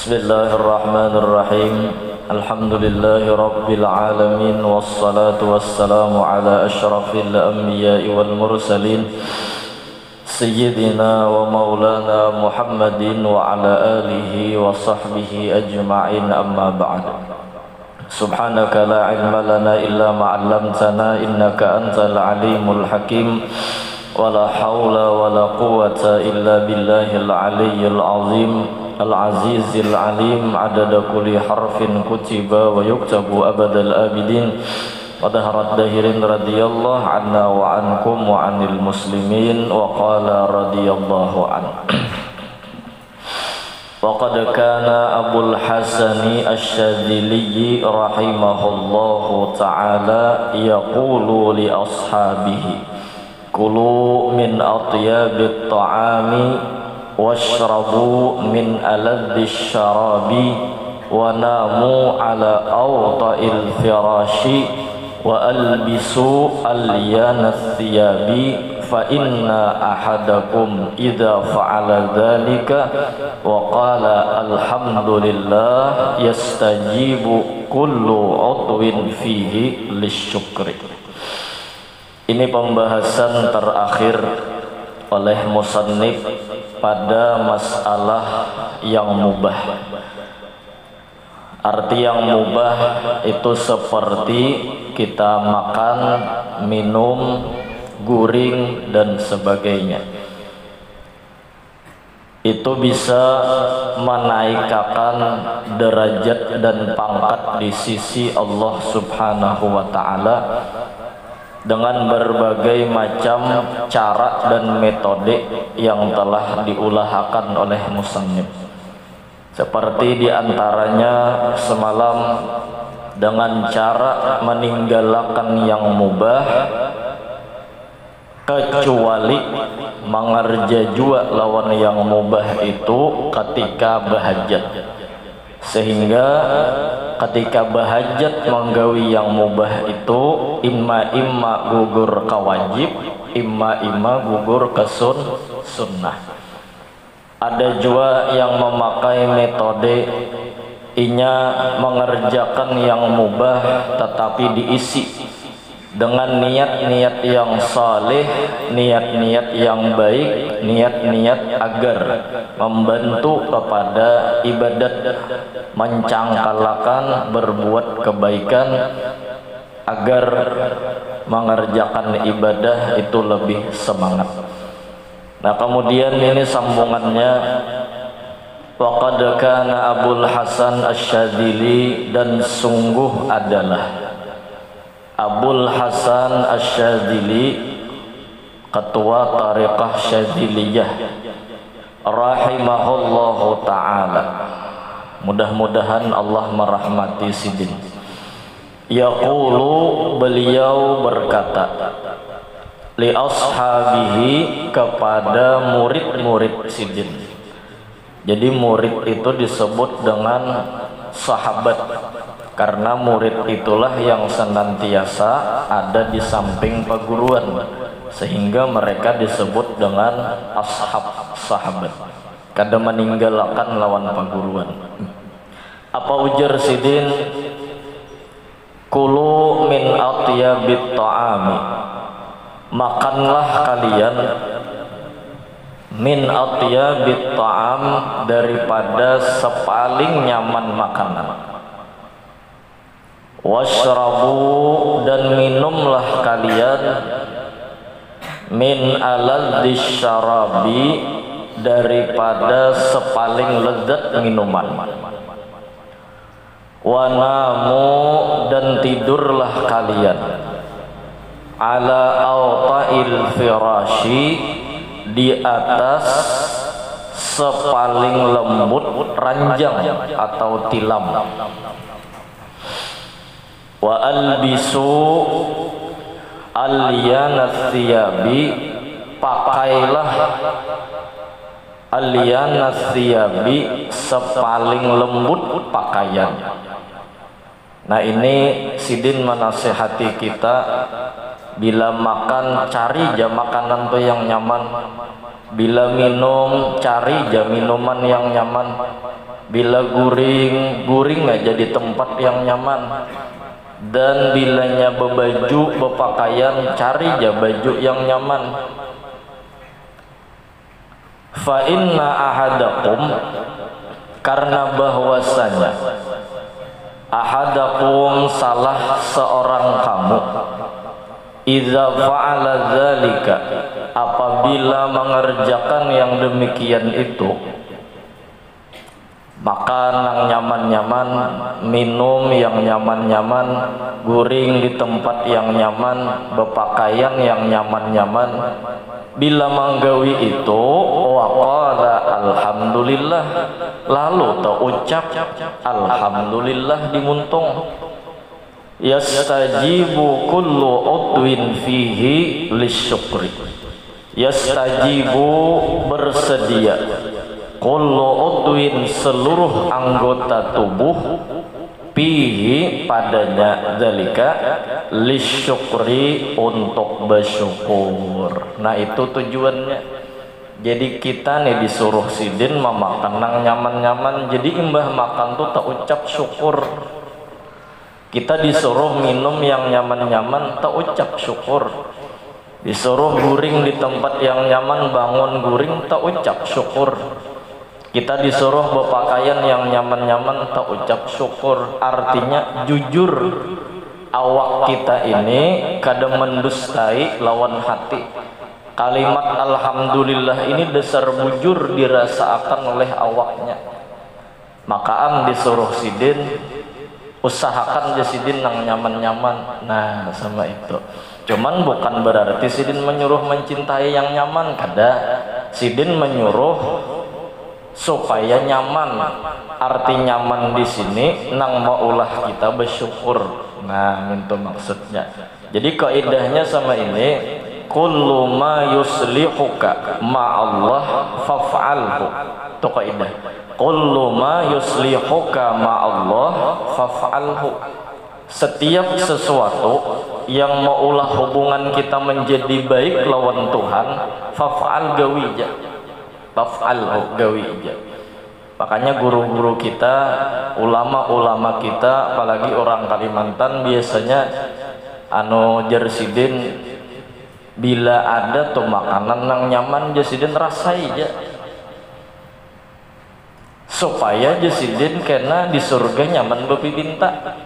Bismillahirrahmanirrahim. Alhamdulillahi rabbil alamin, wassalatu wassalamu ala asyrafil anbiya'i wal mursalin Sayyidina wa maulana Muhammadin wa ala alihi wa sahbihi ajma'in, amma ba'd. Subhanaka la ilma lana illa ma'allamtana innaka antal alimul hakim. Wa la hawla wa la quwwata illa billahil aliyyil azim al-azizil alim, adada kulli harfin kutiba wa yuktabu abadal abidin wa daharat dahirin radiyallahu anna wa ankum wa anil muslimin wa qala radiyallahu an. Wa qad kana Abul Hasani Asy-Syadzili rahimahullahu ta'ala yaqulu li ashabihi kulu min atyabit ta'ami washrabu min aladhish syarabi wa namu ala awta'il firashi wa albisu alyanat thiyabi fa inna ahadakum idza fa'ala dhalika wa qala alhamdulillah yastajibu kullu udwin fihi lisyukri. Ini pembahasan terakhir oleh musannif pada masalah yang mubah. Arti yang mubah itu seperti kita makan, minum, guring dan sebagainya. Itu bisa menaikkan derajat dan pangkat di sisi Allah Subhanahu wa ta'ala dengan berbagai macam cara dan metode yang telah diulahkan oleh musannif. Seperti diantaranya semalam dengan cara meninggalkan yang mubah, kecuali mengerja jua lawan yang mubah itu ketika bahajat. Sehingga ketika bahajat menggawi yang mubah itu imma gugur ke wajib, imma gugur ke sunnah. Ada juga yang memakai metode inya mengerjakan yang mubah tetapi diisi dengan niat-niat yang saleh, niat-niat yang baik, niat-niat agar membantu kepada ibadat, mencangkalakan berbuat kebaikan agar mengerjakan ibadah itu lebih semangat. Nah, kemudian ini sambungannya, waqad kana Abul Hasan Asy-Syadzili, dan sungguh adalah Abul Hasan Asy-Syadzili, ketua Thariqah Syadziliyah rahimahullahu ta'ala, mudah-mudahan Allah merahmati sidin. Yaqulu, beliau berkata, li ashabihi, kepada murid-murid sidin. Jadi murid itu disebut dengan sahabat karena murid itulah yang senantiasa ada di samping perguruan, sehingga mereka disebut dengan ashab, sahabat, kada meninggalkan lawan perguruan. Apa ujar sidin? Kulu min atyabit ta'ami, makanlah kalian min atyabit ta'am, daripada sepaling nyaman makanan. Washrabu, dan minumlah kalian min aladhish syarabi, daripada sepaling lezat minuman. Wa namu, dan tidurlah kalian ala awta'il firashi, di atas sepaling lembut ranjang atau tilam. Wa albisu alyanat thiyabi, pakailah alyanat thiyabi, sepaling lembut pakaian. Nah, ini sidin menasihati kita, bila makan cari aja makanan tuh yang nyaman, bila minum cari aja minuman yang nyaman. Bila guring nggak jadi tempat yang nyaman. Dan bilanya berbaju, berpakaian, cari aja baju yang nyaman. Fa inna ahadakum, karena bahwasanya ahadakum salah seorang kamu, idza fa'ala dzalika, apabila mengerjakan yang demikian itu, makan yang nyaman-nyaman, minum yang nyaman-nyaman, guring di tempat yang nyaman, berpakaian yang nyaman-nyaman. Bila menggawi itu, waqala alhamdulillah, lalu terucap alhamdulillah di muntung. Yastajibu kullu udwin fihi lisyukri. Yastajibu bersedia, kullu udwin seluruh anggota tubuh, fihi padanya dzalika lisyukri untuk bersyukur. Nah itu tujuannya. Jadi kita nih disuruh sidin memakan yang nyaman-nyaman, jadi imbah makan tuh tak ucap syukur. Kita disuruh minum yang nyaman-nyaman, tak ucap syukur. Disuruh guring di tempat yang nyaman, bangun guring, tak ucap syukur. Kita disuruh berpakaian yang nyaman-nyaman, tak ucap syukur. Artinya jujur, awak kita ini kadang mendustai lawan hati. Kalimat alhamdulillah ini dasar bujur dirasakan oleh awaknya. Makaan disuruh sidin, usahakan jasidin yang nyaman-nyaman. Nah sama itu. Cuman bukan berarti sidin menyuruh mencintai yang nyaman, kada. Sidin menyuruh supaya nyaman. Arti nyaman di sini nang maulah kita bersyukur. Nah itu maksudnya. Jadi kaidahnya sama ini, kullu ma yuslihuka ma'allah faf'alhu. Itu kaidah. Kullu ma yuslihuka ma'allah faf'alhu. Setiap sesuatu yang maulah hubungan kita menjadi baik lawan Tuhan, faf'al gawija, faf'al gawija. Makanya guru-guru kita, ulama-ulama kita, apalagi orang Kalimantan biasanya jersidin, bila ada tuh makanan yang nyaman jasidin rasai aja, supaya jasidin kena di surga nyaman bepibinta.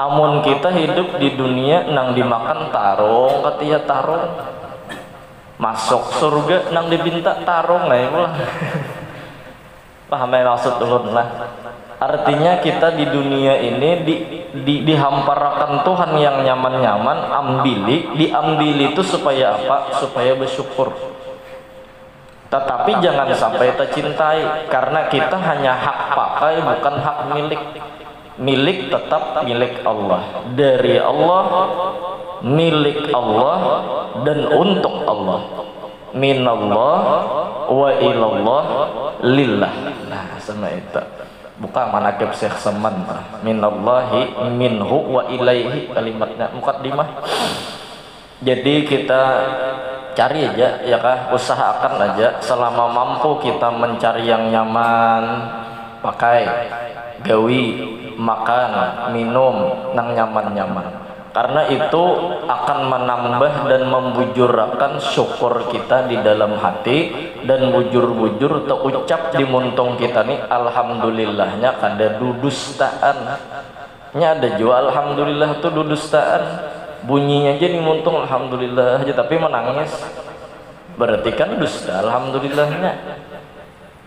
Amun kita hidup di dunia nang dimakan tarung, ketia tarung, masuk surga nang dibinta tarung lah ya. Paham maksud ulun lah. Artinya kita di dunia ini dihamparakan Tuhan yang nyaman-nyaman, diambili itu supaya apa? Supaya bersyukur. Tetapi jangan sampai tercintai, karena kita hanya hak pakai bukan hak milik. Milik tetap milik Allah, dari Allah, milik Allah, dan untuk Allah. Minallah wa ilallah lillah. Nah sama itu. Bukan manakib Syekh Saman. Minallahi minhu wa ilaihi kalimatnya muqaddimah. Jadi kita cari aja ya kah, usahakan aja selama mampu kita mencari yang nyaman, pakai, gawi, makan, minum nang nyaman-nyaman. Karena itu akan menambah dan membujurakan syukur kita di dalam hati, dan bujur-bujur terucap di muntung kita nih alhamdulillahnya kada dudustaan. Nya ada juga alhamdulillah tuh dudustaan. Bunyinya aja di muntung alhamdulillah aja tapi menangis. Berarti kan dusta alhamdulillahnya.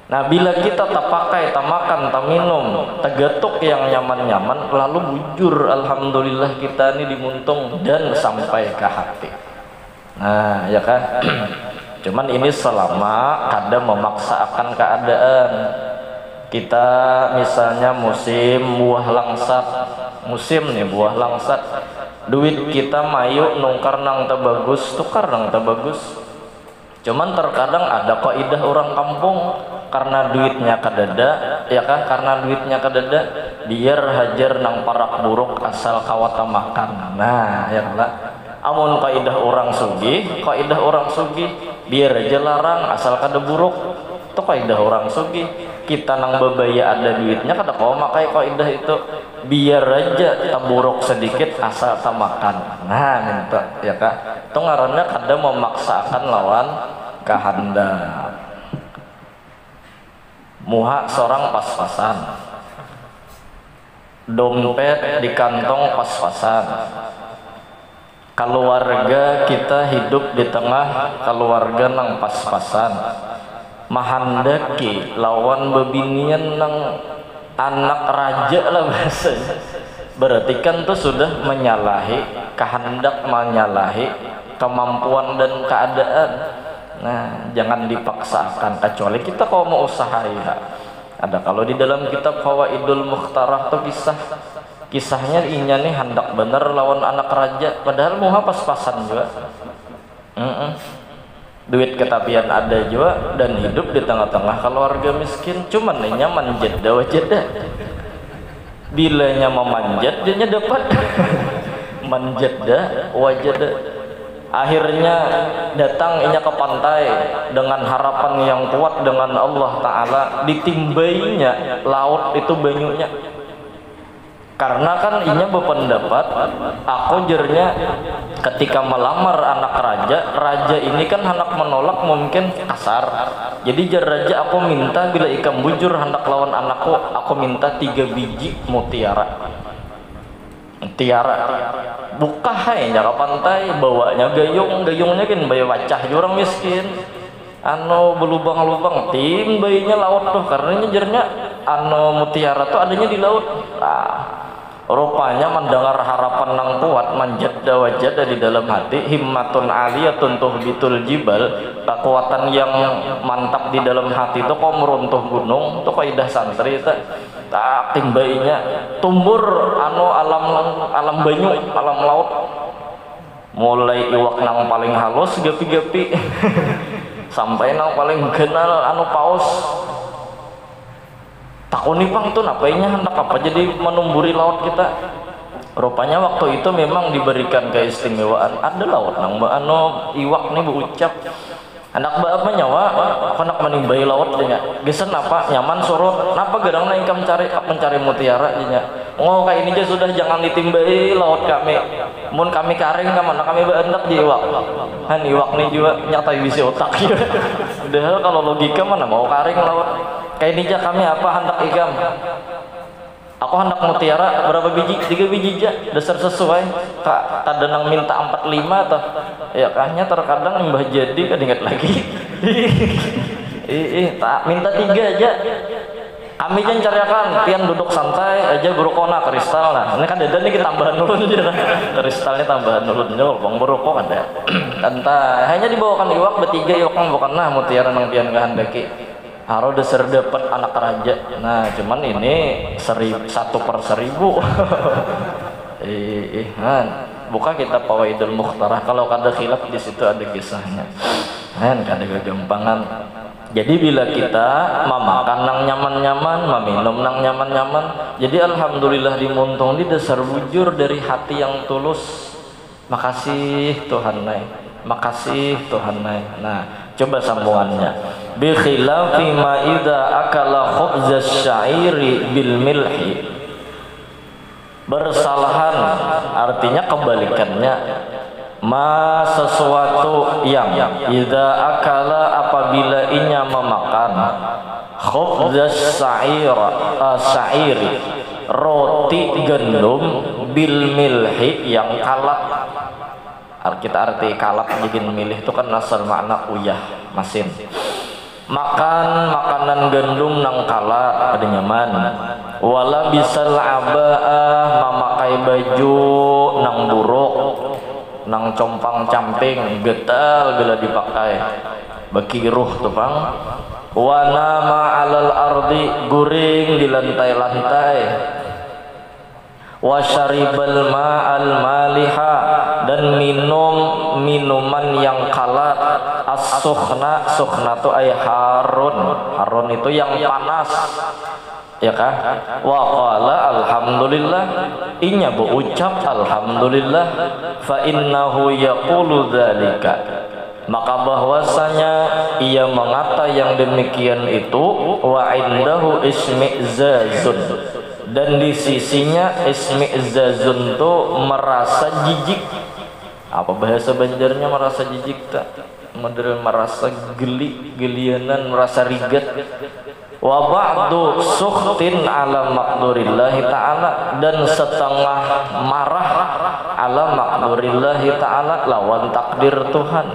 Nah bila kita tak pakai, tak makan, tak minum, tak getuk yang nyaman-nyaman, lalu bujur alhamdulillah kita ini dimuntung dan sampai ke hati. Nah ya kan. Cuman ini selama kadang memaksakan keadaan. Kita misalnya musim buah langsat, musim nih buah langsat, duit kita mayu nungkar nang tak bagus, tukar nang tak bagus. Cuman terkadang ada kaidah orang kampung, karena duitnya kadada, ya kan? Karena duitnya kadada, biar hajar nang parak buruk asal kawata makan. Nah, ya lah. Amun kaidah orang sugih, biar aja larang asal kada buruk. Itu kaidah orang sugih. Kita nang bebaya ada duitnya kada kau makai kaidah itu. Biar aja taburuk sedikit asal tak makan. Nah, minta ya Kak. Itu ngaranna kada memaksakan lawan kehendak. Muha seorang pas-pasan. Dompet di kantong pas-pasan. Keluarga kita hidup di tengah keluarga nang pas-pasan. Mahandaki lawan bebinian nang anak raja lah bahasanya. Berarti kan tuh sudah menyalahi kehendak, menyalahi kemampuan dan keadaan. Nah, jangan dipaksakan kecuali kita kalau mau usaha ya. Ada kalau di dalam kitab Fawaidul Mukhtarah tuh kisahnya inya nih hendak bener lawan anak raja padahal muha pas-pasan juga. Duit ketapian ada juga dan hidup di tengah-tengah keluarga miskin, cuman nya manjat dah wajah dah. Bilanya memanjat dia dapat manjat dah wajah dah. Akhirnya datang inya ke pantai dengan harapan yang kuat dengan Allah Ta'ala, ditimbainya laut itu banyunya. Karena kan inya berpendapat, aku jernya ketika melamar anak raja ini kan hendak menolak mungkin kasar. Jadi jar raja aku minta bila ikam bujur hendak lawan anakku, aku minta 3 biji mutiara. Tiara buka hai nyaka pantai bawanya gayungnya kan bayi wacah jurang miskin anu berlubang-lubang tim bayinya laut tuh karena jernya anu mutiara tuh adanya di laut. Rupanya mendengar harapan nang kuat manjat dawajat di dalam hati, himmatun aliyatun tuhbitul jibal, kekuatan yang mantap di dalam hati itu kok meruntuh gunung. Itu kaidah santri tak timbainya tumbur anu alam banyu, alam laut, mulai iwak nang paling halus gapi-gapi sampai nang paling kenal anu paus. Takuni pang tuh napainya hendak apa jadi menumburi laut kita. Rupanya waktu itu memang diberikan keistimewaan, ada laut nang anu iwak nih berucap anak apa nyawa aku nak menimbai laut nya gesen apa nyaman surut napa gerang naik mencari mutiara nya. Oh kayak ini aja sudah jangan ditimbai laut kami, mun kami karing kemana kami berendak di iwak han iwak nih juga nyata bisa otak ya. Padahal kalau logika mana mau karing laut. Kayak ini aja kami apa hendak ikam, aku hendak mutiara berapa biji, 3 biji aja dasar sesuai kak ada nang minta 45 atau ya kayaknya terkadang mbah jadi kan ingat lagi tak minta 3 aja kami jangan cariakan pian duduk santai aja berukona kristal. Nah ini kan ada nih kita tambahan nurun aja kristalnya tambahan nurun aja bang berukok ada tanta hanya dibawakan iwak bertiga iwak bukan nah mutiara nang pian kehendaki harus dasar dapat anak raja. Nah cuman ini 1/1000 buka kita Fawaidul Mukhtarah kalau kada khilaf di situ ada kisahnya kada kegampangan. Jadi bila kita memakan nang nyaman-nyaman, meminum nang nyaman-nyaman, jadi alhamdulillah dimuntung di dasar bujur dari hati yang tulus. Makasih Tuhan nai, makasih Tuhan nai. Nah coba sambungannya, bi khilafi ma idza akala khubzas syairi bil milhi. Bersalahan artinya kebalikannya, ma sesuatu yang idza akala apabila inya memakan khubzas syairi roti gandum bil milhi yang kalat. Kita arti kalat bikin milih itu kan asal makna uyah masin. Makan makanan gandum nang kalat ada nyaman. Wala bisal abaa memakai baju nang buruk nang compang camping getal bila dipakai bekiruh tuh bang. Wa nama alal ardi guring di lantai-lantai. Wa syaribal ma'al maliha dan minum minuman yang kalat. As-sukhna, sukhna itu ay harun itu yang panas ya kan. Wa qala alhamdulillah inya berucap alhamdulillah fa innahu yaqulu dzalika maka bahwasanya ia mengata yang demikian itu wa indahu ismi'zazun, dan di sisinya ismi'zazun itu merasa jijik. Apa bahasa Banjarnya merasa jijik tak? Model merasa gelianan, merasa rigat. Wa ba'du sukhtin ala maqdurillahi ta'ala, dan setengah marah ala maqdurillahi ta'ala, lawan takdir Tuhan.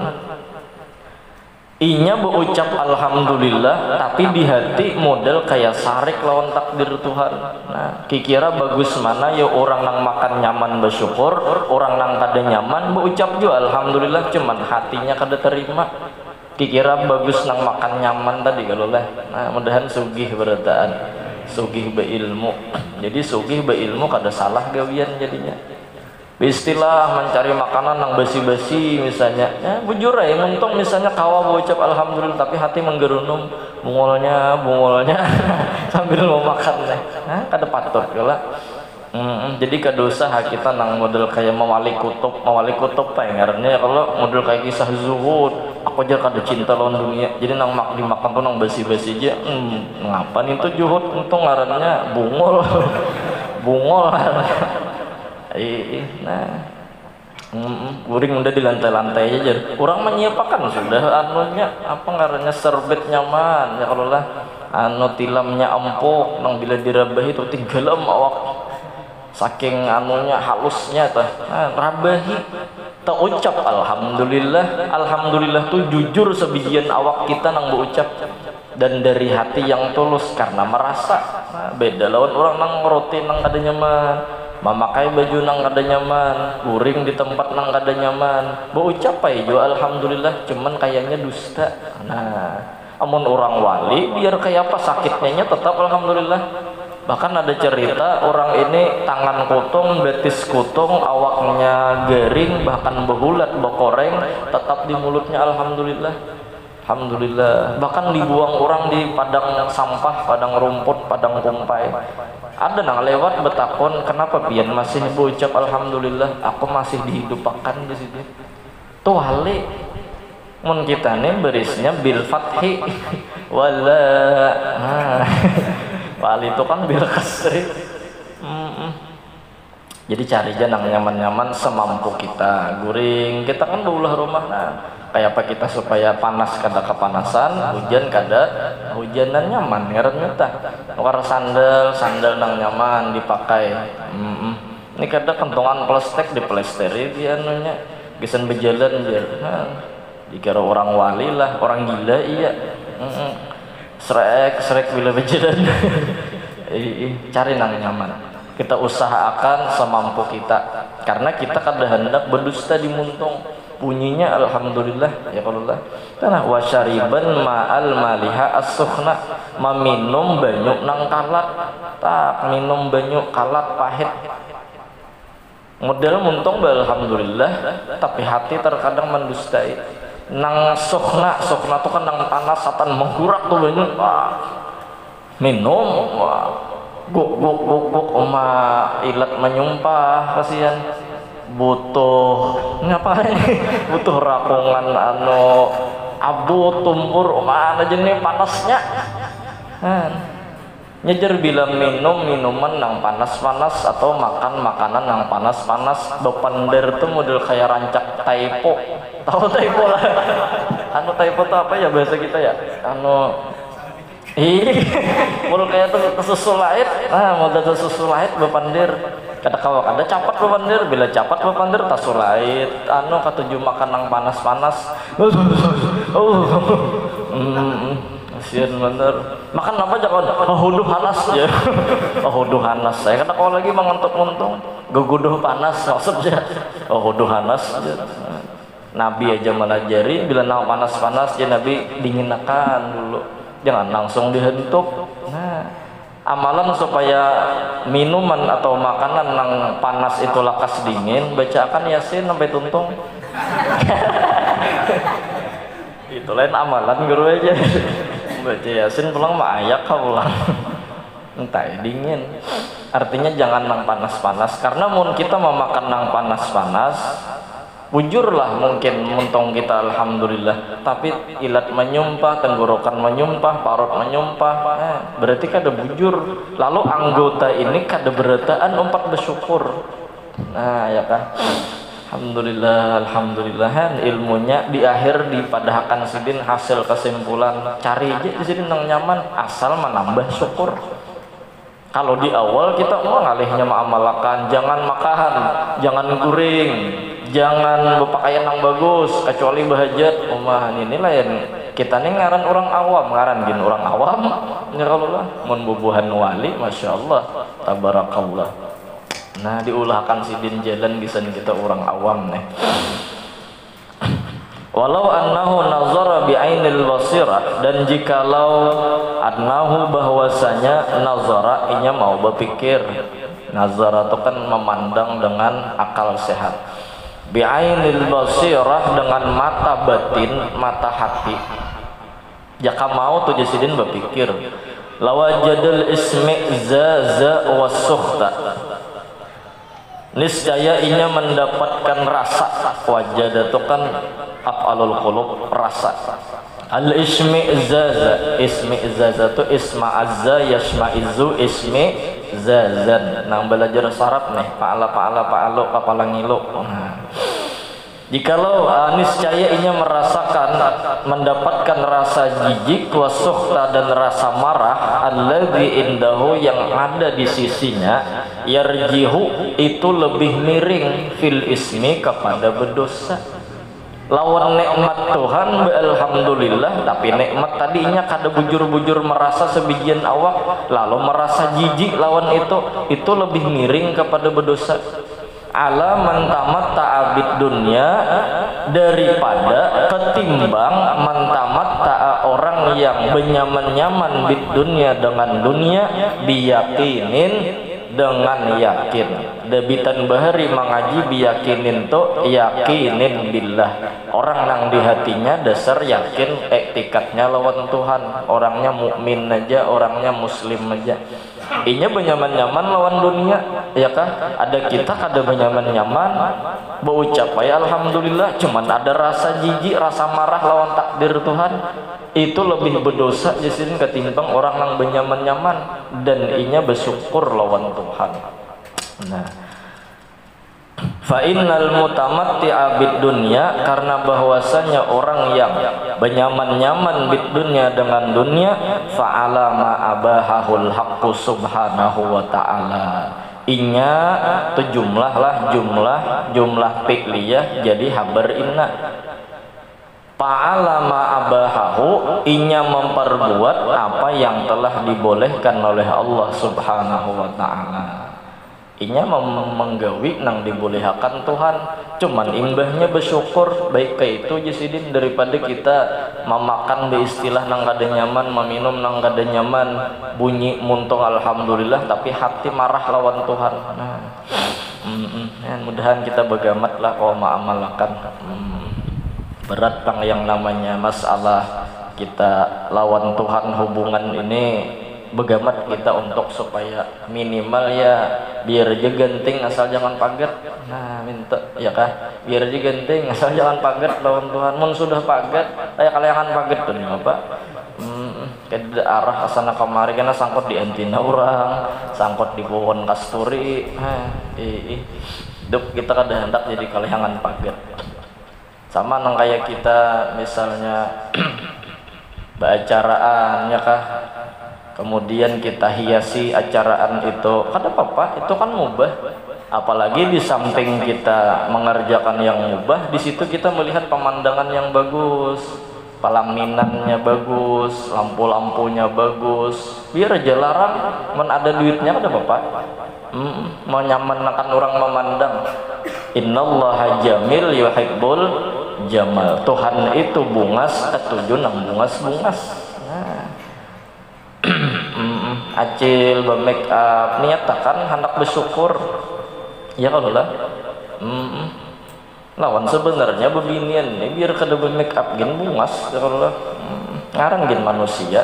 Inya berucap alhamdulillah, tapi di hati model kayak sarik lawan takdir Tuhan. Nah, kikira bagus mana ya orang nang makan nyaman bersyukur, orang nang kada nyaman berucap juga alhamdulillah, cuman hatinya kada terima. Kikira bagus nang makan nyaman tadi kalau lah. Nah, mudahan sugih berataan, sugih beilmu. Jadi sugih beilmu kada salah gawian jadinya. Istilah mencari makanan yang basi-basi misalnya, ya bujur ya, untung misalnya kawa berucap alhamdulillah tapi hati menggerunum bungolnya sambil mau makan deh, nah kada patut kala. Jadi kada usah kita nang model kayak mawali kutub apa ya ngarannya, kalau model kayak kisah zuhud, aku aja kada cinta lawan dunia, jadi nang dimakan tuh nang basi-basi aja, ngapain itu zuhud, untung ngarannya bungol nah guring udah di lantai-lantai aja, orang menyiapkan sudah anunya apa ngarannya serbet nyaman ya, kalau lah anu tilamnya empuk nang bila dirabahi itu tinggalam awak saking anunya halusnya tah, nah, rabahi tak ucap alhamdulillah tuh jujur sebijian awak kita nang berucap dan dari hati yang tulus karena merasa. Nah, beda lawan orang nang roti nang kada nyaman, memakai baju nang kada nyaman, guring di tempat nang kada nyaman, berucap aja alhamdulillah cuman kayaknya dusta. Nah, amun orang wali biar kayak apa sakitnya tetap alhamdulillah. Bahkan ada cerita orang ini tangan kutung, betis kutung, awaknya garing, bahkan behulat, bekoreng, tetap di mulutnya alhamdulillah. Bahkan dibuang orang di padang sampah, padang rumput, padang kumpai. Ada nang lewat betakon, kenapa pian masih berucap alhamdulillah, aku masih dihidupakan di situ. Tuh wali mun kita nih berisnya bil fathi wala. Wali itu kan bil kasri. Jadi cari aja nang nyaman-nyaman semampu kita. Guring kita kan beulah rumah, nah kayak apa kita supaya panas kada kepanasan, hujan kada hujanan, nyaman ngarannya tah. Nukar sandal nang nyaman dipakai. Ini kada kentongan plastik diplesteri dia anunya gesan berjalan aja. Nah, dikira orang wali lah, orang gila iya. Srek bila berjalan. Cari nang nyaman. Kita usahakan semampu kita, karena kita kada hendak berdusta di muntung. Bunyinya alhamdulillah ya Allah. Karena wasyariban ma'al maliha as-sukhna, meminum banyu nang kalat, tak minum banyu kalat pahit. Model muntung alhamdulillah, tapi hati terkadang mendustai. Nang sukhna tuh kan nang panas satan menggurak tuh banyu. Minum guk oma ilat menyumpah, kasihan butuh ngapain butuh rakungan anu abu tumpur mana jenis panasnya. Nyejer bilang minum minuman nang panas-panas atau makan makanan nang panas-panas bepender tuh model kayak rancak taipo, tahu taipo lah. Anu taipo tuh apa ya bahasa kita ya, anu mul kayak tuh susu lahit, nah model susu lahit bepandir, kata kawan ada capat bepandir, bila capat bepandir tasu lahit, anu katuju makan nang panas-panas, kasian bener, makan apa aja kawan, huduh panas ya, huduh panas, saya kata kawan lagi mengentuk-ngentung, guguduh panas maksudnya, huduh panas. Nabi aja melajari bila nang panas-panas ya Nabi dinginkan dulu. Jangan langsung dihentuk. Nah, amalan supaya minuman atau makanan yang panas itu lakas dingin, bacakan Yasin sampai tuntung. Itu lain amalan guru aja. Baca Yasin pulang mah ayak pulang. Entah dingin. Artinya jangan nang panas-panas, karena mun kita mau makan nang panas-panas bujurlah mungkin mentong kita alhamdulillah, tapi ilat menyumpah, tenggorokan menyumpah, parut menyumpah, berarti kada bujur. Lalu anggota ini kada berataan umpat bersyukur. Nah ya kah, alhamdulillah, alhamdulillah. Ilmunya di akhir dipadahkan sidin hasil kesimpulan cari aja di sini nang nyaman asal menambah syukur. Kalau di awal kita mau ngalihnya mengamalkan, jangan makan, jangan guring, jangan berpakaian yang bagus kecuali bahajat. Ini lah yang kita nih ngaran orang awam, ngaran gin orang awam ngerallah mun bubuhan wali, masya Allah, tabarakallah. Nah diulahkan sidin jalan bisa kita orang awam nih. Walau annahu nazara bi'ainil basirah, dan jikalau annahu bahwasanya nazara inya mau berpikir, nazara itu kan memandang dengan akal sehat, bi'ainil basirah dengan mata batin, mata hati. Jika mau tuh jasidin berpikir, lawajadul ismi za wasukhta, niscaya inya mendapatkan rasa. Wajad itu kan af'alul qulub, rasa. Al ismi zaza, ismi zaza itu isma azza yasmaizu ismi zazan. Nang belajar saraf nih, paala paalo kepala ngilu. Jikalau niscaya inya merasakan, mendapatkan rasa jijik, wasukhta dan rasa marah, alladzi indahu yang ada di sisinya, yarjihu itu lebih miring fil ismi kepada berdosa. Lawan nikmat Tuhan alhamdulillah, tapi nikmat tadinya kada bujur-bujur merasa sebijian awak, lalu merasa jijik lawan itu lebih miring kepada berdosa. Ala mantamat ta'abid dunia, daripada ketimbang mantamat ta'a orang yang benyaman-nyaman bid dunia dengan dunia, biyakinin dengan yakin. Debitan bahari mengaji biyakinin to yakinin billah, orang yang di hatinya dasar yakin tikatnya lawan Tuhan, orangnya mukmin aja, orangnya muslim aja. Inya benyaman-nyaman lawan dunia, ya kah? Ada kita kada benyaman-nyaman, berucap ya alhamdulillah, cuman ada rasa jijik, rasa marah lawan takdir Tuhan. Itu lebih berdosa jadinya ketimbang orang yang benyaman-nyaman dan inya bersyukur lawan Tuhan. Nah, fa innal mutamatti'a bid dunya, karena bahwasanya orang yang benyaman-nyaman bid dunya dengan dunia, fa'ala ma abahahul haqqu subhanahu wa ta'ala, inya itu jumlah fi'liyah jadi habar inna. Fa'ala ma abahahu, inya memperbuat apa yang telah dibolehkan oleh Allah subhanahu wa ta'ala. Inya menggawi nang dibolehkan Tuhan, cuman imbahnya bersyukur. Baik kayak itu jasidin, daripada kita memakan beristilah nang kada nyaman, meminum nang kada nyaman, bunyi muntung alhamdulillah tapi hati marah lawan Tuhan. Mudahan kita begamat lah kalau mengamalkan. Berat bang yang namanya masalah kita lawan Tuhan, hubungan ini begamat kita untuk supaya minimal ya biar aja genting asal jangan paget. Nah minta ya kah, biar aja genting asal jangan paget lawan Tuhan. Mun sudah paget kayak kalian paget tuh nih apa ke arah asana kemari, karena sangkut di antina orang, sangkut di pohon kasturi. Duk kita kada hendak jadi kalian paget. Sama nang kayak kita misalnya beracaraan ya kah, kemudian kita hiasi acaraan itu, kada apa-apa, itu kan mubah. Apalagi di samping kita mengerjakan yang mubah, di situ kita melihat pemandangan yang bagus, pelaminannya bagus, lampu-lampunya bagus. Biar aja larang, men ada duitnya kada apa-apa. Mau nyamankan orang memandang. Innallaha jamil yuhibbul jamal. Tuhan itu bungas, ketujuh nang bungas-bungas. Nah. Acil be-make up niat takkan hendak bersyukur. Ya kalau lah. Lawan sebenarnya bebinian nih biar kada be-make up gin bungas ya kalau lah. Ngarang gin manusia.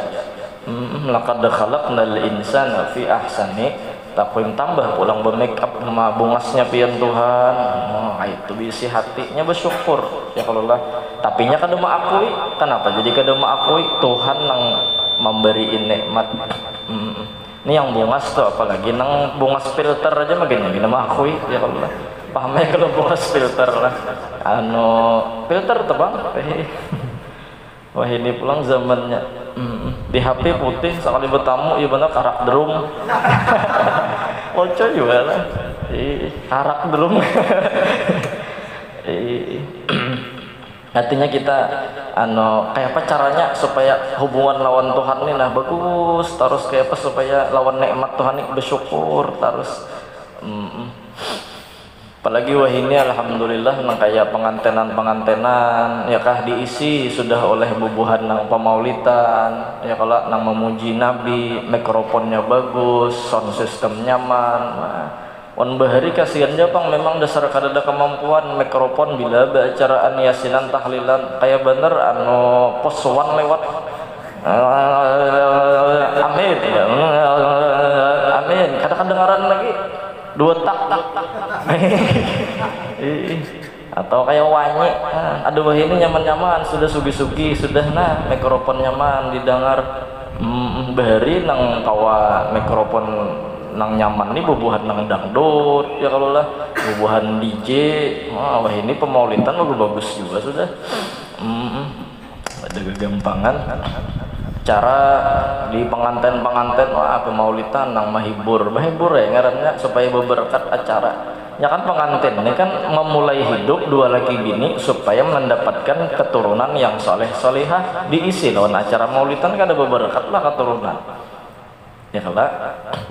Laqad khalaqnal insana fi ahsani takuin tambah pulang be-make up sama bungasnya pian Tuhan. Itu bisi hatinya bersyukur ya kalau lah. Tapi nya kada akui, kenapa jadi kada akui? Tuhan nang memberi nikmat. Ini yang bungas tuh, apalagi nang bungas filter aja makin gini akui ya kalau lah. Pahamnya kalau bungas filter lah, filter tuh bang. Wah ini pulang zamannya. Di HP putih sekali bertamu ya benar karak drum. Oco juga lah. Karak drum. Artinya kita kayak apa caranya supaya hubungan lawan Tuhan ini nah bagus, terus kayak apa supaya lawan nikmat Tuhan ini bersyukur terus. Apalagi wah ini alhamdulillah nang kayak pengantenan ya kah diisi sudah oleh bubuhan nang pemaulitan ya kalau nang memuji Nabi, mikrofonnya bagus, sound system nyaman. Wan bahari kasihan Jepang memang dasar kadada kemampuan mikrofon bila acaraan yasinan tahlilan kayak bener posuan lewat amin ya amin kadang kedengaran lagi 2 tak atau kayak wanyi aduh ini nyaman-nyaman sudah sugi-sugi sudah nah mikrofon nyaman didengar bahari nang kawa mikrofon nang nyaman nih bubuhan nang dangdut ya kalau lah bubuhan DJ wah ini pemaulitan bagus juga sudah ada kegampangan cara di pengantin wah pemaulitan nang mahibur ya ngarannya supaya berberkat acara ya kan pengantin ini kan memulai hidup 2 laki bini supaya mendapatkan keturunan yang soleh-solehah diisi lawan acara maulidan kan ada berberkat lah keturunan ya kalau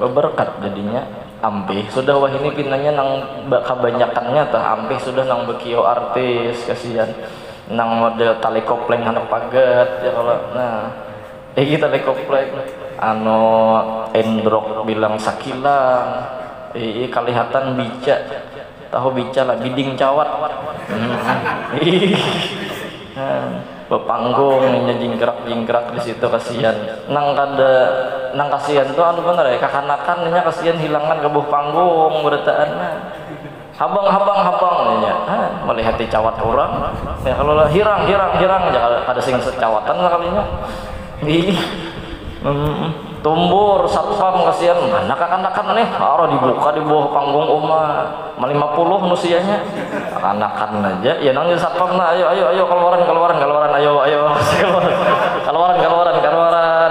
berberkat jadinya ampih sudah wah ini pinanya nang kebanyakannya tah ampih sudah nang bekio artis kasihan nang model tali kopling anak pagat ya kalau nah kita lekoplek endrok bilang sakilang kalihatan bica tahu bica lah biding cawat bepanggung nya jingkrak di situ kasihan nang kasihan tuh bener ya kakanakan nya kasihan hilangan ke buh panggung berataan habang nya melihat cawat orang ya kalau hirang jangan ada sing secawatan lah kalinya tumbur satpam kasihan mana kakanakan nih harus dibuka di bawah panggung umat 50 usianya kakanakan aja ya nang satpam nah ayo keluaran keluaran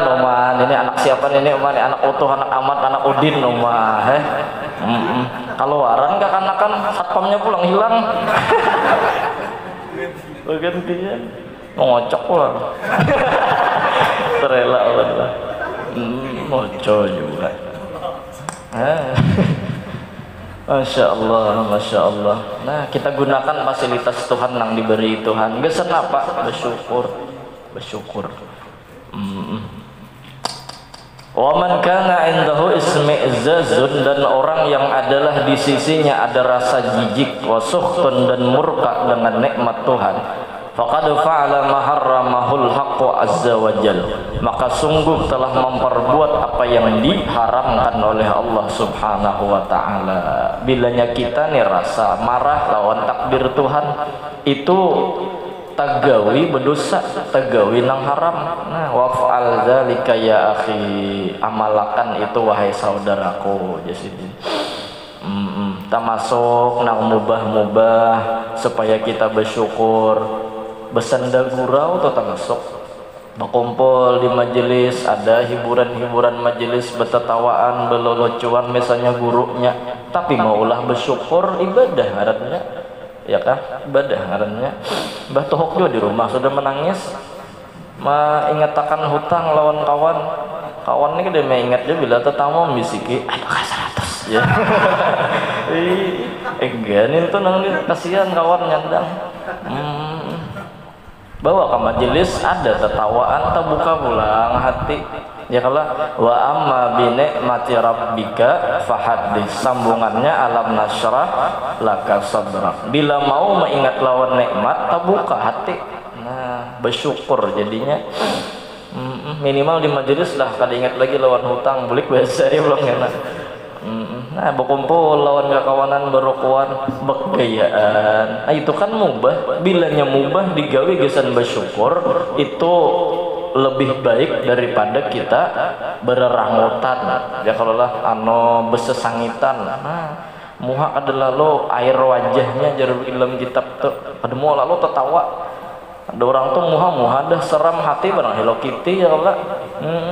Oman ini anak siapa ini Oman anak utuh anak amat anak udin Oman keluaran kakanakan satpamnya pulang hilang gantian ngocok pulang terela Allah moco juga Masya Allah nah kita gunakan fasilitas Tuhan yang diberi Tuhan gak senapa bersyukur Waman kana indahu ismi'zazun dan orang yang adalah di sisinya ada rasa jijik wasukhtun dan murka dengan nikmat Tuhan faqad fa'ala ma harramahul haqqu azza wa jalla maka sungguh telah memperbuat apa yang diharamkan oleh Allah subhanahu wa ta'ala bilanya kita nih rasa marah lawan takdir Tuhan itu tagawi berdosa tagawi nang haram nah waf'al dzalika ya akhi amalakan itu wahai saudaraku jasidin termasuk nang mubah-mubah supaya kita bersyukur bersenda gurau atau termasuk berkumpul di majelis ada hiburan-hiburan majelis bertetawaan belolocuan misalnya gurunya tapi maulah bersyukur ibadah ngarannya ya kah ibadah ngarannya Mbah Tohok juga di rumah sudah menangis mengatakan hutang lawan kawan ini kada mengingat dia bila tetamu bisiki apakah 100 ya ganin tuh nang kasihan kawan nyandang bawa ke majelis ada tertawaan terbuka pulang hati ya kalau wa amma bi ni'mati rabbika fahaddits sambungannya alam nasyrah laka sadrak bila mau mengingat lawan nikmat terbuka hati nah bersyukur jadinya minimal di majelis lah kada ingat lagi lawan hutang balik bahasa ya belum enak Nah, berkumpul lawan kawanan berokoan begayaan. Nah, itu kan mubah. Bilanya mubah digawe gesan bersyukur itu lebih baik daripada kita bereranggutan. Ya kalau lah besesangitan. Nah, muha adalah lo air wajahnya jarul ilm kitab tuh. Pada mau lalu tertawa. Ada orang tuh muha dah seram hati barang Hello Kitty ya Allah.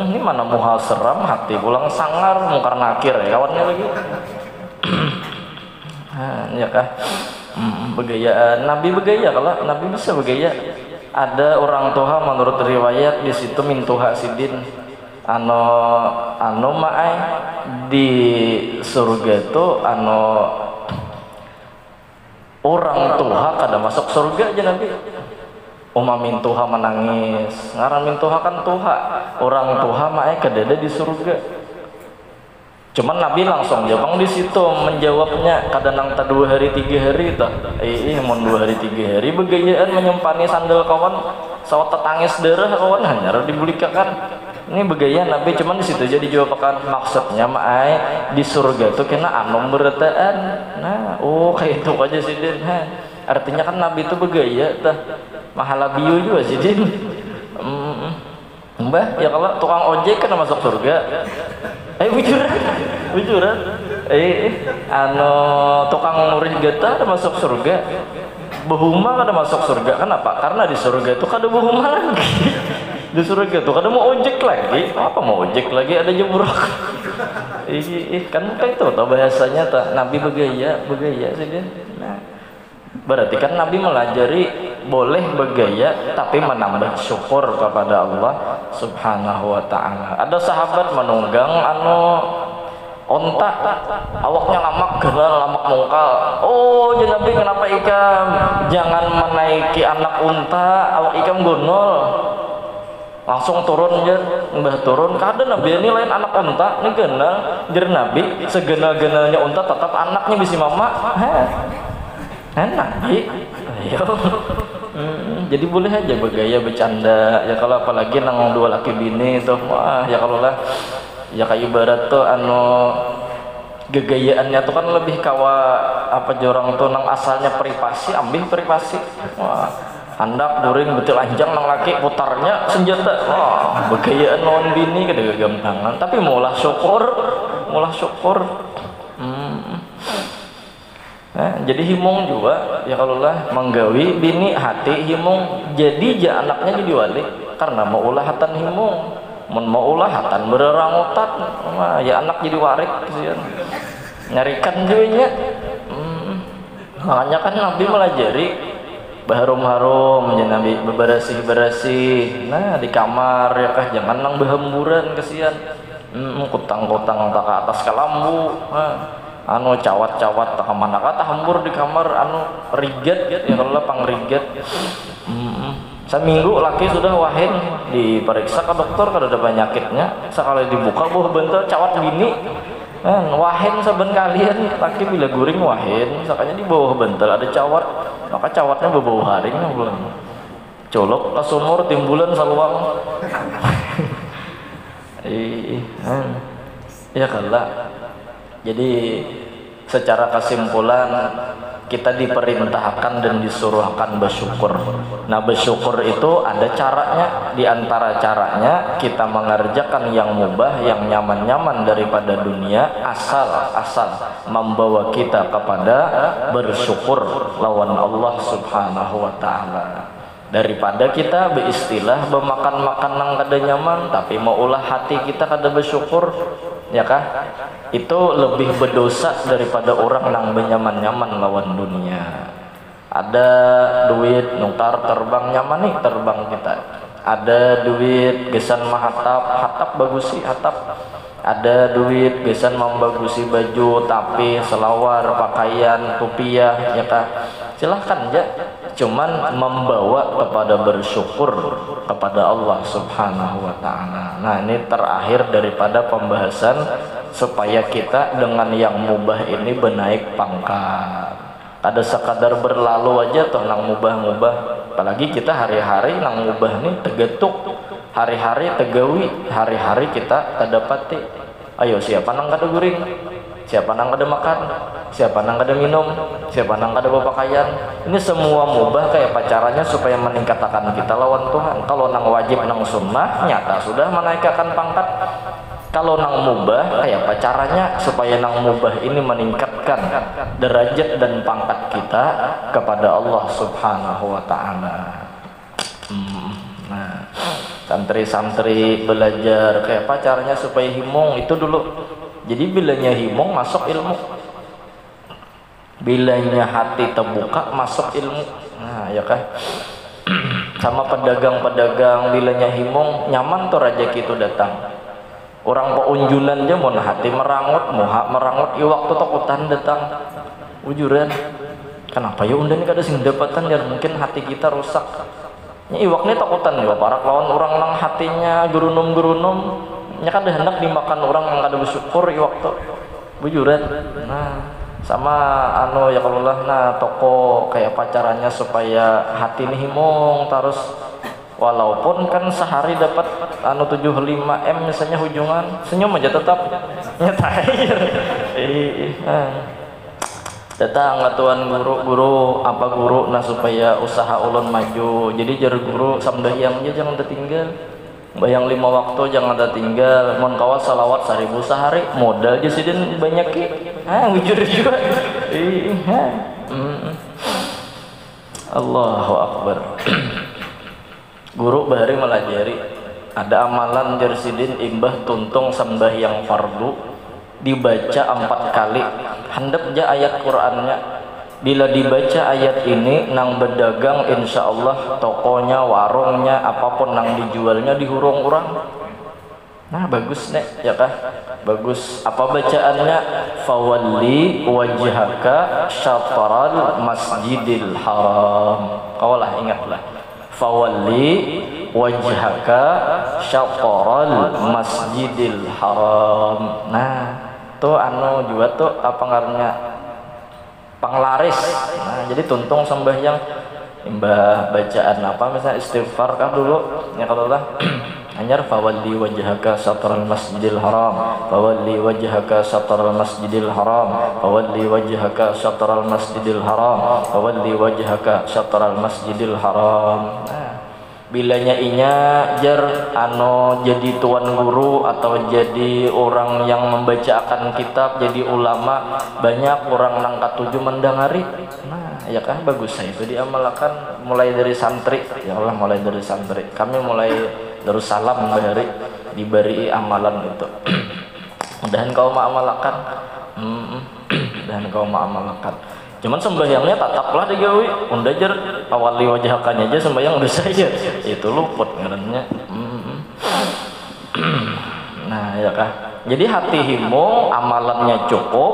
Ini mana muha seram hati pulang sangar mungkar nakir ya kawannya lagi. Ya kah? Begayaan Nabi begaya kalau Nabi bisa begaya. Ada orang tua menurut riwayat di situ mintuha sidin maai di surga itu orang tua kada masuk surga aja Nabi. Mintuha menangis ngaran mintuha kan tuha orang tuha mae kedada di surga. Cuman Nabi langsung jawab di situ menjawabnya kadang tak 2 hari 3 hari itu mau 2 hari 3 hari begayaan menyempani sandal kawan sawat tangis darah kawan hanya dibulikakan ini begaya Nabi. Cuman di situ jadi jawaban maksudnya mae di surga itu kena berataan. Nah kayak itu aja sih Din. Artinya kan Nabi itu begaya tah mahala biu juga sih Din. Mbah ya kalau tukang ojek kan masuk surga. Bujuran. Tukang ngurin getah ada masuk surga. Behuma kada masuk surga. Kenapa? Karena di surga itu kada behuma lagi. Di surga itu kada mau ojek lagi. Apa mau ojek lagi ada jemurok. Kan kayak itu tau bahasanya tak Nabi begaya sih dia. Nah, berarti kan Nabi melajari boleh bergaya tapi menambah syukur kepada Allah Subhanahu wa taala. Ada sahabat menunggang onta awaknya lamak mungkal. Nabi kenapa ikam jangan menaiki anak unta awak ikam gonol. Langsung turun aja mbah turun kada Nabi ini lain anak unta ini genal jer Nabi segenal-genalnya unta tetap anaknya bisa mama. Nabi ayo. Jadi boleh aja bergaya bercanda ya kalau apalagi nang 2 laki bini tuh wah ya kalau lah ya kayak ibarat tuh gegayaannya tuh kan lebih kawa apa jorang tuh nang asalnya privasi ambil privasi. Wah handak during betul anjang nang laki putarnya senjata. Wah begayaan lawan bini kada gagampangan tapi maulah syukur. Jadi himung juga ya kalau lah menggawi bini hati himung jadi anaknya jadi wali karena mau ulahatan himung mau ulahatan bererangutan ya anak jadi warik kesian nyarikan juga makanya kan Nabi melajari baharum-harum ya Nabi bersih nah di kamar ya kah jangan nang berhamburan kesian kutang-kutang tak ke atas kelambu cawat-cawat tak kemana kata hambur di kamar riget ya kalau lah pangriget. Seminggu laki sudah wahin diperiksa ke dokter kada ada penyakitnya sekali dibuka bentar cawat bini wahin saben kalian laki bila guring wahin sakanya di bawah bentar ada cawat maka cawatnya berbau haring belum colok ke sumur timbulan saluang. Ya kalah. Jadi secara kesimpulan kita diperintahkan dan disuruhkan bersyukur. Nah bersyukur itu ada caranya. Di antara caranya kita mengerjakan yang mubah, yang nyaman-nyaman daripada dunia asal membawa kita kepada bersyukur lawan Allah Subhanahu wa taala. Daripada kita beristilah bermakan-makan nang kada nyaman tapi mau ulah hati kita kada bersyukur ya kah itu lebih berdosa daripada orang nang benyaman-nyaman lawan dunia. Ada duit nukar terbang nyaman nih terbang kita, ada duit gesan hatap bagusi hatap, ada duit gesan membagusi baju tapi selawar pakaian tupiah ya kah silahkan aja cuman membawa kepada bersyukur kepada Allah Subhanahu wa taala. Nah, ini terakhir daripada pembahasan supaya kita dengan yang mubah ini benaik pangkat. Ada sekadar berlalu aja toh nang mubah-mubah. Apalagi kita hari-hari nang mubah nih tegetuk, hari-hari tegawi, hari-hari kita tadapati. Ayo siapa nang kada guring, siapa nang kada makan, siapa nang kada minum, siapa nang kada berpakaian. Ini semua mubah kayak pacarannya supaya meningkatkan kita lawan Tuhan. Kalau nang wajib nang sunnah nyata sudah menaikkan pangkat. Kalau nang mubah kayak pacarannya supaya nang mubah ini meningkatkan derajat dan pangkat kita kepada Allah Subhanahu wa taala. Nah, santri-santri belajar kayak pacarnya supaya himung itu dulu. Jadi bilanya himung masuk ilmu, bilanya hati terbuka masuk ilmu. Nah ya kan. Sama pedagang-pedagang bilanya himung nyaman tuh rezeki itu datang. Orang peunjulan aja mau hati merangut, mau hak merangut i waktu takutan datang ujuran. Kenapa ya undan kada sing dapatan ya mungkin hati kita rusak. Nya iwaknya takutan ya para lawan orang nang hatinya gerunum-gerunum nya kada hendak dimakan orang yang kada bersyukur i waktu bujuran. Nah sama anu ya kalau lah nah toko kayak pacarannya supaya hati ini himung terus walaupun kan sehari dapat anu 75 M misalnya hujungan senyum aja tetap nyetair. Datang tuan guru apa guru nah supaya usaha ulun maju. Jadi jar guru sambayang aja jangan tertinggal. Bayang 5 waktu jangan tertinggal. Mun kawas salawat 1000 sehari modal aja sidin banyak ki. Wujud juga. Allahu akbar. Guru bahari melajari ada amalan jersidin imbah tuntung sembahyang fardu dibaca 4 kali handap ja ayat Qur'annya. Bila dibaca ayat ini nang berdagang insya Allah tokonya warungnya apapun nang dijualnya dihurung orang. Nah bagus nek ya kah bagus. Apa bacaannya? Fawalli wajhaka syatral masjidil haram. Kaulah ingatlah fawalli wajhaka syatral masjidil haram. Nah tuh anu juga tuh apa ngarannya panglaris. Nah jadi tuntung sembahyang imbah bacaan apa misalnya istighfar kah dulu ya kalau lah anyar fawalli wajhaka syatral masjidil haram fawalli wajhaka syatral masjidil haram fawalli wajhaka syatral masjidil haram fawalli wajhaka syatral masjidil haram. Nah bilanya inya jar anu jadi tuan guru atau jadi orang yang membacakan kitab jadi ulama banyak orang nang katuju mendangari. Nah ya kan bagus saya itu diamalkan mulai dari santri ya Allah mulai dari santri kami mulai Darussalam bahari diberi amalan itu. Mudahan kau mengamalkan. Mudahan kau mengamalkan. Cuman sembahyangnya tataplah digawi. Undajar awali wajahkannya aja sembahyang udah saja. Itu luput ngarannya. Nah ya kah. Jadi hati himung amalannya cukup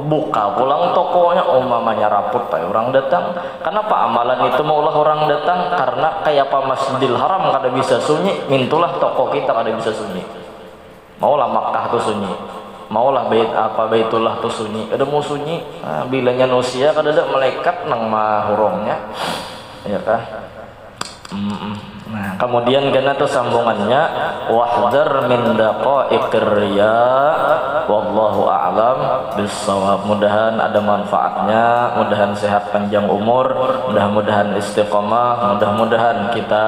buka pulang tokonya umpamanya raput orang datang. Kenapa amalan itu maulah orang datang? Karena kayak apa Masjidil Haram kada bisa sunyi, mintulah toko kita kada bisa sunyi. Maulah Makkah tuh sunyi, maulah Baitullah tuh sunyi, kada mau sunyi. Nah, bilanya manusia kada ada malaikat nang mahurongnya, ya kah? Nah, kemudian karena itu sambungannya wahdar min daqaiqir riya wallahu a'lam bissawab. Mudahan ada manfaatnya, mudahan sehat panjang umur, mudah-mudahan istiqomah, mudah-mudahan kita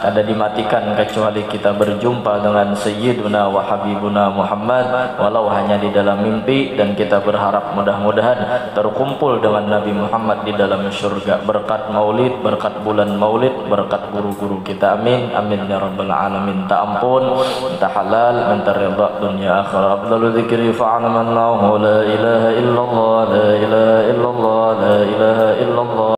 ada dimatikan kecuali kita berjumpa dengan sayyiduna wa habibuna Muhammad walau hanya di dalam mimpi, dan kita berharap mudah-mudahan terkumpul dengan Nabi Muhammad di dalam surga berkat maulid, berkat bulan maulid, berkat guru-guru kita. Amin amin ya rabbal alamin. Ta ampun, ta halal, minta ridha dunia akhirat. Abdul dzikri fa'alamannahu la ilaha illallah